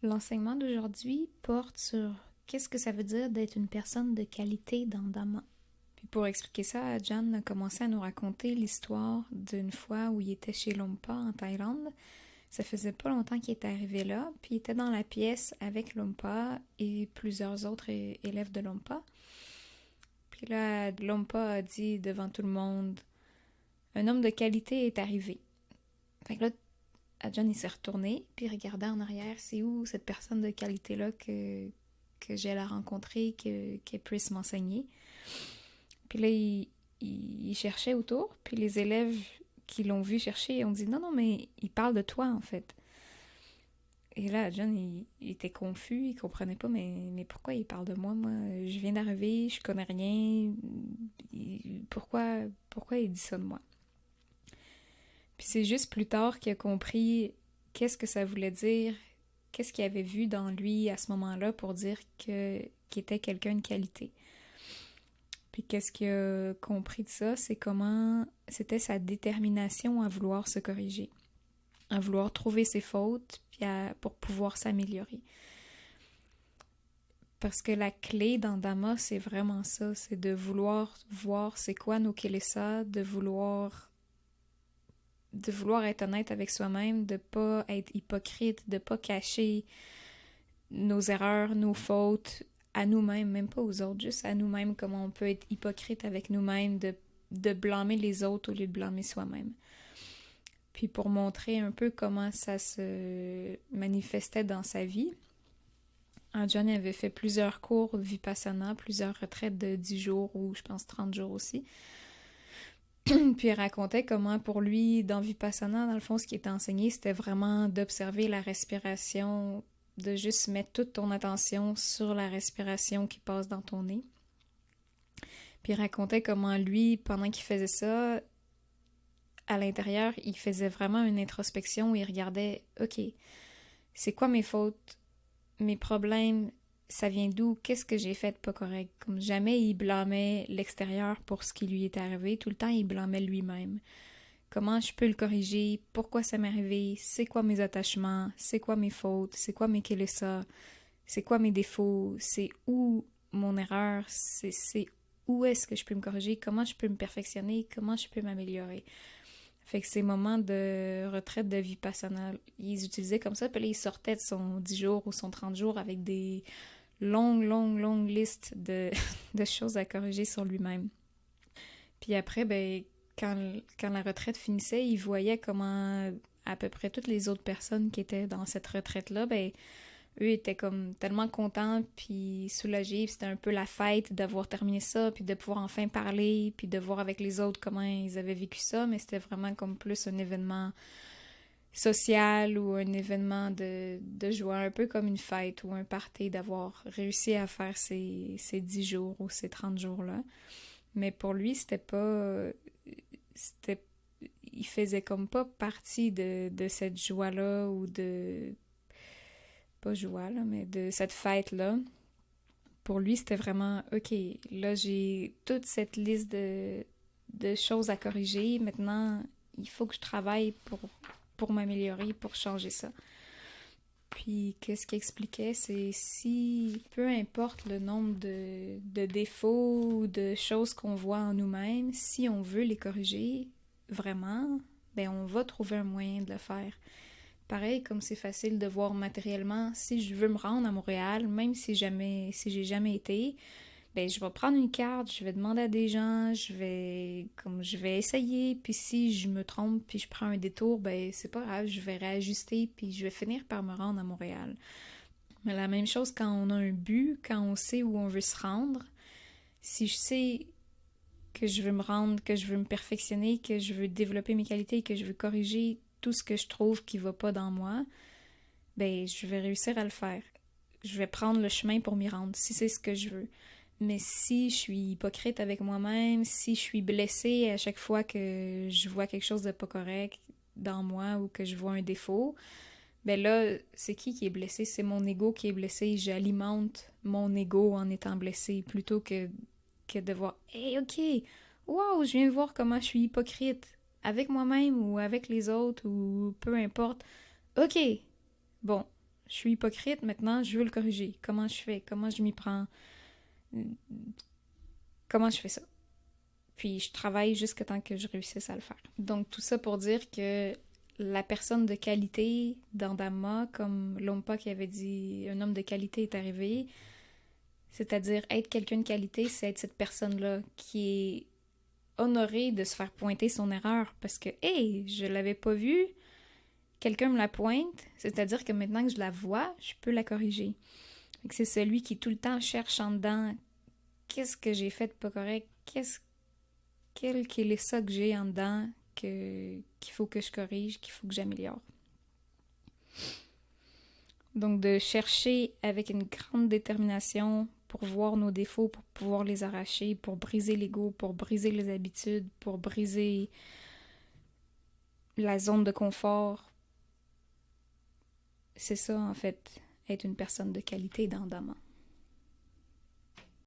L'enseignement d'aujourd'hui porte sur qu'est-ce que ça veut dire d'être une personne de qualité dans Dhamma. Puis pour expliquer ça, John a commencé à nous raconter l'histoire d'une fois où il était chez Lompa en Thaïlande. Ça faisait pas longtemps qu'il était arrivé là, puis il était dans la pièce avec Lompa et plusieurs autres élèves de Lompa. Puis là, Lompa a dit devant tout le monde, un homme de qualité est arrivé. Fait que là, John il s'est retourné, puis il regardait en arrière, c'est où cette personne de qualité-là que j'ai la rencontrer, qu'elle puisse m'enseigner. Puis là, il cherchait autour, puis les élèves qui l'ont vu chercher ont dit non, non, mais il parle de toi en fait. Et là, John, il était confus, il comprenait pas, mais pourquoi il parle de moi? Moi, je viens d'arriver, je connais rien. Pourquoi il dit ça de moi? Puis c'est juste plus tard qu'il a compris qu'est-ce que ça voulait dire, qu'est-ce qu'il avait vu dans lui à ce moment-là pour dire qu'il était quelqu'un de qualité. Puis qu'est-ce qu'il a compris de ça, c'est comment c'était sa détermination à vouloir se corriger, à vouloir trouver ses fautes, puis pour pouvoir s'améliorer. Parce que la clé dans Dhamma, c'est vraiment ça, c'est de vouloir voir c'est quoi nos kilesa, de vouloir être honnête avec soi-même, de pas être hypocrite, de pas cacher nos erreurs, nos fautes à nous-mêmes, même pas aux autres, juste à nous-mêmes, comment on peut être hypocrite avec nous-mêmes, de blâmer les autres au lieu de blâmer soi-même. Puis pour montrer un peu comment ça se manifestait dans sa vie, John avait fait plusieurs cours de Vipassana, plusieurs retraites de 10 jours ou je pense 30 jours aussi. Puis il racontait comment pour lui, dans Vipassana, dans le fond, ce qui était enseigné, c'était vraiment d'observer la respiration, de juste mettre toute ton attention sur la respiration qui passe dans ton nez. Puis il racontait comment lui, pendant qu'il faisait ça, à l'intérieur, il faisait vraiment une introspection où il regardait, OK, c'est quoi mes fautes, mes problèmes, ça vient d'où, qu'est-ce que j'ai fait de pas correct. Comme jamais il blâmait l'extérieur pour ce qui lui est arrivé, tout le temps il blâmait lui-même. Comment je peux le corriger, pourquoi ça m'est arrivé, c'est quoi mes attachements, c'est quoi mes fautes, c'est quoi mes kilesa, c'est quoi mes défauts, c'est où mon erreur, c'est où est-ce que je peux me corriger, comment je peux me perfectionner, comment je peux m'améliorer. Fait que ces moments de retraite de Vipassana, ils utilisaient comme ça, puis là, ils sortaient de son 10 jours ou son 30 jours avec des longues listes de choses à corriger sur lui-même. Puis après, ben, quand la retraite finissait, il voyait comment à peu près toutes les autres personnes qui étaient dans cette retraite-là, ben, eux étaient comme tellement contents puis soulagés, puis c'était un peu la fête d'avoir terminé ça, puis de pouvoir enfin parler, puis de voir avec les autres comment ils avaient vécu ça, mais c'était vraiment comme plus un événement social ou un événement de joie, un peu comme une fête ou un party d'avoir réussi à faire ces 10 jours ou ces 30 jours-là. Mais pour lui, c'était pas... c'était il faisait comme pas partie de cette joie-là ou de pas joie, là, mais de cette fête-là. Pour lui, c'était vraiment, OK, là, j'ai toute cette liste de choses à corriger. Maintenant, il faut que je travaille pour m'améliorer, pour changer ça. Puis, qu'est-ce qu'il expliquait, c'est si, peu importe le nombre de défauts ou de choses qu'on voit en nous-mêmes, si on veut les corriger vraiment, ben on va trouver un moyen de le faire. Pareil, comme c'est facile de voir matériellement, si je veux me rendre à Montréal, même si j'ai jamais été, ben je vais prendre une carte, je vais demander à des gens, je vais essayer, puis si je me trompe puis je prends un détour, ben c'est pas grave, je vais réajuster puis je vais finir par me rendre à Montréal. Mais la même chose quand on a un but, quand on sait où on veut se rendre, si je sais que je veux me rendre, que je veux me perfectionner, que je veux développer mes qualités, que je veux corriger tout ce que je trouve qui va pas dans moi, ben je vais réussir à le faire. Je vais prendre le chemin pour m'y rendre, si c'est ce que je veux. Mais si je suis hypocrite avec moi-même, si je suis blessée à chaque fois que je vois quelque chose de pas correct dans moi ou que je vois un défaut, ben là, c'est qui est blessé? C'est mon ego qui est blessé. J'alimente mon ego en étant blessé plutôt que de voir, hey, ok, wow, je viens de voir comment je suis hypocrite avec moi-même ou avec les autres ou peu importe. Ok, bon, Je suis hypocrite, maintenant, je veux le corriger. Comment je fais? Comment je m'y prends? Comment je fais ça? Puis je travaille jusqu'à temps que je réussisse à le faire. Donc tout ça pour dire que la personne de qualité dans Dhamma, comme Lompa qui avait dit un homme de qualité est arrivé, c'est-à-dire être quelqu'un de qualité, c'est être cette personne-là qui est honorée de se faire pointer son erreur parce que, hey, je l'avais pas vue, quelqu'un me la pointe, c'est-à-dire que maintenant que je la vois, je peux la corriger. C'est celui qui tout le temps cherche en dedans qu'est-ce que j'ai fait de pas correct, quel est ça que j'ai en dedans qu'il faut que je corrige, qu'il faut que j'améliore. Donc de chercher avec une grande détermination pour voir nos défauts, pour pouvoir les arracher, pour briser l'ego, pour briser les habitudes, pour briser la zone de confort. C'est ça en fait, être une personne de qualité dans Dhamma.